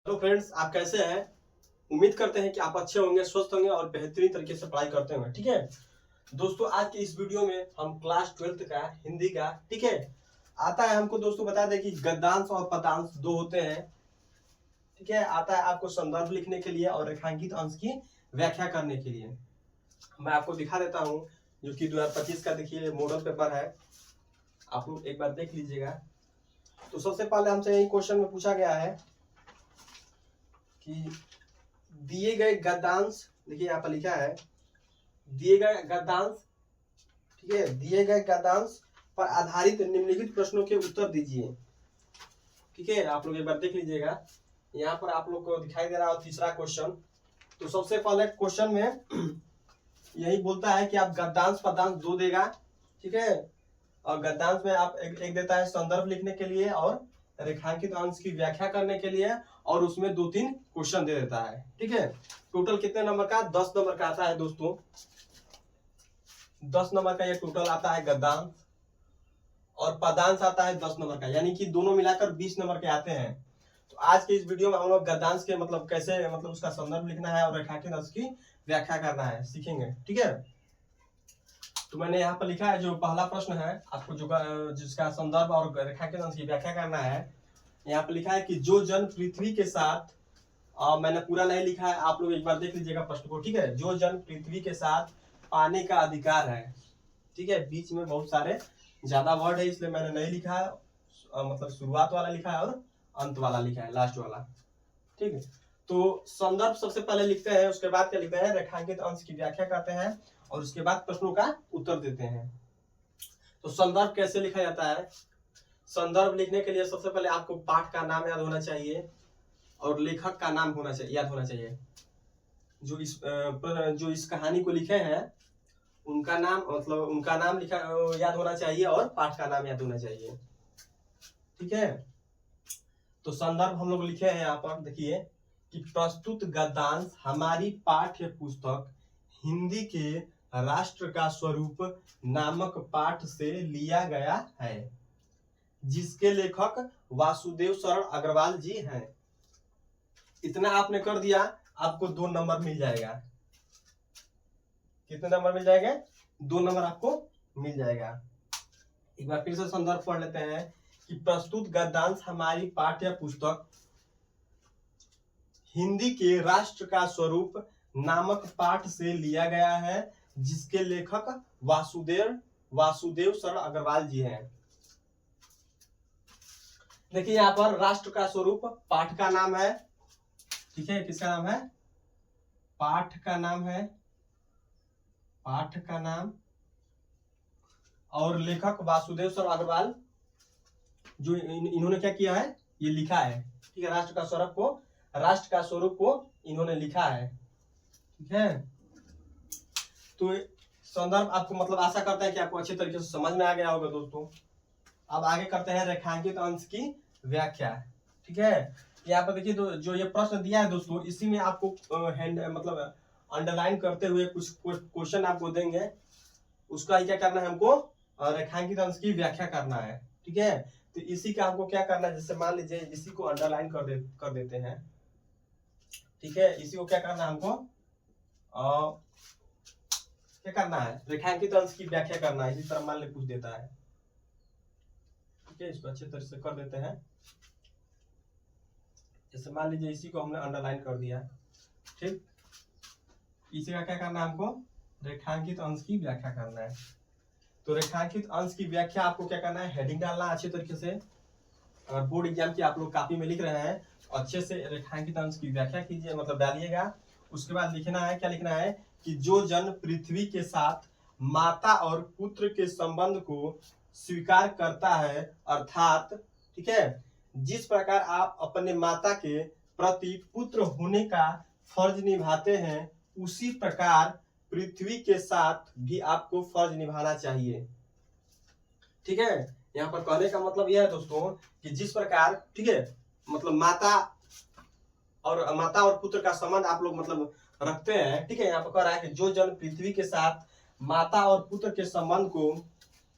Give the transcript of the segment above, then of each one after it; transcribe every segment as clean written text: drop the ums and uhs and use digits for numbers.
Hello friends, आप कैसे हैं। उम्मीद करते हैं कि आप अच्छे होंगे, स्वस्थ होंगे और बेहतरीन तरीके से पढ़ाई करते होंगे। ठीक है दोस्तों, आज की इस वीडियो में हम क्लास 12th का हिंदी का ठीक है आता है। हमको दोस्तों बता दें कि गद्यांश और पदांश दो होते हैं। ठीक है, आता है आपको संदर्भ लिखने के लिए और रेखांकित अंश की व्याख्या करने के लिए। मैं आपको दिखा देता हूँ, जो कि 2025 का देखिए मॉडल पेपर है। आप लोग एक बार देख लीजिएगा। तो सबसे पहले हमसे यही क्वेश्चन में पूछा गया है कि दिए गए गद्यांश, देखिए यहाँ पर लिखा है दिए गए गद्यांश, ठीक है, दिए गए गद्यांश पर आधारित निम्नलिखित प्रश्नों के उत्तर दीजिए। ठीक है, आप लोग एक बार देख लीजिएगा। यहाँ पर आप लोग को दिखाई दे रहा है तीसरा क्वेश्चन। तो सबसे पहले क्वेश्चन में यही बोलता है कि आप गद्यांश पदांश दो देगा। ठीक है, और गद्यांश में आप एक देता है संदर्भ लिखने के लिए और रेखांकित अंश की व्याख्या करने के लिए, और उसमें 2-3 क्वेश्चन दे देता है। ठीक है, टोटल कितने नंबर का? 10 नंबर का आता है दोस्तों। 10 नंबर का ये टोटल आता है गद्यांश, और पदांश आता है 10 नंबर का, यानी कि दोनों मिलाकर 20 नंबर के आते हैं। तो आज के इस वीडियो में हम लोग गद्यांश के मतलब कैसे मतलब उसका संदर्भ लिखना है और रेखांकित अंश की व्याख्या करना है सीखेंगे। ठीक है, तो मैंने यहाँ पर लिखा है जो पहला प्रश्न है आपको, जो जिसका संदर्भ और रेखांकित अंश की व्याख्या करना है। यहाँ पर लिखा है कि जो जन पृथ्वी के साथ, मैंने पूरा नहीं लिखा है, आप लोग एक बार देख लीजिएगा प्रश्न को। ठीक है, जो जन पृथ्वी के साथ पाने का अधिकार है। ठीक है, बीच में बहुत सारे ज्यादा वर्ड है, इसलिए मैंने नहीं लिखा है। मतलब शुरुआत वाला लिखा है और अंत वाला लिखा है, लास्ट वाला। ठीक है, तो संदर्भ सबसे पहले लिखते हैं, उसके बाद क्या लिखते हैं? रेखांकित अंश की व्याख्या करते हैं और उसके बाद प्रश्नों का उत्तर देते हैं। तो संदर्भ कैसे लिखा जाता है? संदर्भ लिखने के लिए सबसे पहले आपको पाठ का नाम याद होना चाहिए और लेखक का नाम होना चाहिए, याद होना चाहिए। जो इस कहानी को लिखे हैं उनका नाम, मतलब उनका नाम लिखा याद होना चाहिए और पाठ का नाम याद होना चाहिए। ठीक है, तो संदर्भ हम लोग लिखे हैं यहाँ पर, देखिए कि प्रस्तुत गद्यांश हमारी पाठ्य पुस्तक हिंदी के राष्ट्र का स्वरूप नामक पाठ से लिया गया है, जिसके लेखक वासुदेव शरण अग्रवाल जी हैं। इतना आपने कर दिया, आपको 2 नंबर मिल जाएगा। कितने नंबर मिल जाएंगे? 2 नंबर आपको मिल जाएगा। एक बार फिर से संदर्भ पढ़ लेते हैं कि प्रस्तुत गद्यांश हमारी पाठ्य पुस्तक हिंदी के राष्ट्र का स्वरूप नामक पाठ से लिया गया है, जिसके लेखक वासुदेव शरण अग्रवाल जी हैं। देखिए यहाँ पर राष्ट्र का स्वरूप पाठ का नाम है। ठीक है, किसका नाम है? पाठ का नाम है, पाठ का नाम, और लेखक वासुदेव शरण अग्रवाल। जो इन्होंने क्या किया है? ये लिखा है। ठीक है, राष्ट्र का स्वरूप को इन्होंने लिखा है। ठीक है, तो संदर्भ आपको मतलब आशा करता है कि आपको अच्छे तरीके से समझ में आ गया होगा दोस्तों। अब आगे करते हैं रेखांकित अंश की व्याख्या। ठीक है, यहाँ पर देखिए जो ये प्रश्न दिया है दोस्तों, इसी में आपको मतलब अंडरलाइन करते हुए कुछ क्वेश्चन आपको देंगे। उसका क्या करना है हमको? रेखांकित अंश की व्याख्या करना है। ठीक है, तो इसी का हमको क्या करना है? जैसे मान लीजिए इसी को अंडरलाइन कर देते हैं। ठीक है, इसी को क्या करना है हमको? क्या करना है? रेखांकित अंश की व्याख्या करना है। इसी तरह मान लीजिए पूछ देता है। ठीक है, इसको अच्छे तरह से कर देते हैं। जैसे मान लीजिए इसी को हमने अंडरलाइन कर दिया। ठीक, इसी का क्या करना है हमको? रेखांकित अंश की व्याख्या करना है। तो रेखांकित अंश की व्याख्या आपको क्या करना है? हेडिंग डालना अच्छे तरीके से। अगर बोर्ड एग्जाम की आप लोग कॉपी में लिख रहे हैं, अच्छे से रेखांकित अंश की व्याख्या कीजिए, मतलब डालिएगा। उसके बाद लिखना है, क्या लिखना है? कि जो जन पृथ्वी के साथ माता और पुत्र के संबंध को स्वीकार करता है, अर्थात ठीक है, जिस प्रकार आप अपने माता के प्रति पुत्र होने का फर्ज निभाते हैं, उसी प्रकार पृथ्वी के साथ भी आपको फर्ज निभाना चाहिए। ठीक है, यहाँ पर कहने का मतलब यह है दोस्तों कि जिस प्रकार, ठीक है, मतलब माता और पुत्र का संबंध आप लोग मतलब रखते हैं। ठीक है, यहाँ पर कह रहा है कि जो जन पृथ्वी के साथ माता और पुत्र के संबंध को,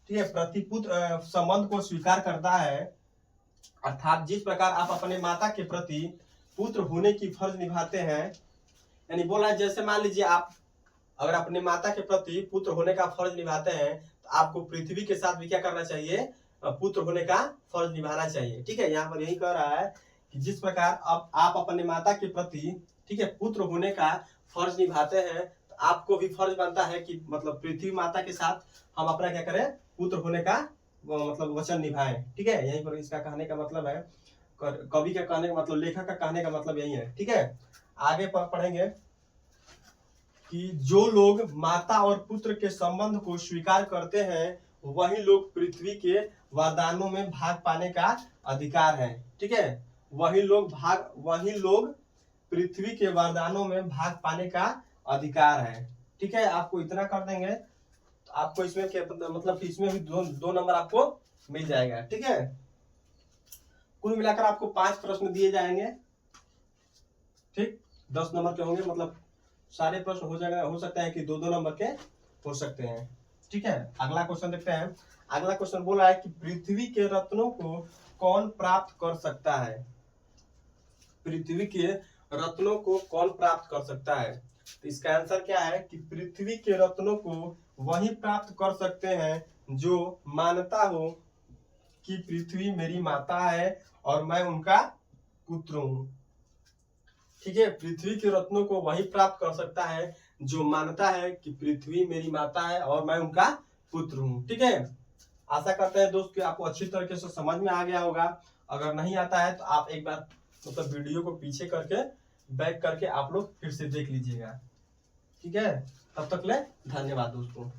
ठीक है, प्रतिपुत्र संबंध को स्वीकार करता है, अर्थात जिस प्रकार आप अपने माता के प्रति पुत्र होने की फर्ज निभाते हैं, यानी बोल रहा है जैसे मान लीजिए आप अगर अपने माता के प्रति पुत्र होने का फर्ज निभाते हैं तो आपको पृथ्वी के साथ भी क्या करना चाहिए, पुत्र होने का फर्ज निभाना चाहिए। ठीक है, यहाँ पर यही कह रहा है कि जिस प्रकार अब आप अपने माता के प्रति, ठीक है, पुत्र होने का फर्ज निभाते हैं तो आपको भी फर्ज बनता है कि मतलब पृथ्वी माता के साथ हम अपना क्या करें, पुत्र होने का मतलब वचन निभाएं। ठीक है, यहीं पर इसका कहने का मतलब है, कवि का कहने का मतलब, लेखक का कहने का मतलब यही है। ठीक है, आगे पढ़ेंगे कि जो लोग माता और पुत्र के संबंध को स्वीकार करते हैं वही लोग पृथ्वी के वरदानों में भाग पाने का अधिकार है। ठीक है, वही लोग पृथ्वी के वरदानों में भाग पाने का अधिकार है। ठीक है, आपको इतना कर देंगे तो आपको इसमें क्या मतलब कि इसमें भी दो नंबर आपको मिल जाएगा। ठीक है, कुल मिलाकर आपको 5 प्रश्न दिए जाएंगे। ठीक, 10 नंबर के होंगे, मतलब सारे प्रश्न हो जाएगा, हो सकता है कि 2-2 नंबर के हो सकते हैं। ठीक है, अगला क्वेश्चन देखते हैं। अगला क्वेश्चन बोल रहा है कि पृथ्वी के रत्नों को कौन प्राप्त कर सकता है, पृथ्वी के रत्नों को कौन प्राप्त कर सकता है। तो इसका आंसर क्या है कि पृथ्वी के रत्नों को वही प्राप्त कर सकते हैं जो मानता हो कि पृथ्वी मेरी माता है और मैं उनका पुत्र हूं। ठीक है, पृथ्वी के रत्नों को वही प्राप्त कर सकता है जो मानता है कि पृथ्वी मेरी माता है और मैं उनका पुत्र हूं। ठीक है, आशा करते हैं दोस्त कि आपको अच्छी तरीके से समझ में आ गया होगा। अगर नहीं आता है तो आप एक बार मतलब वीडियो को पीछे करके बैक करके आप लोग फिर से देख लीजिएगा। ठीक है, तब तक ले धन्यवाद दोस्तों।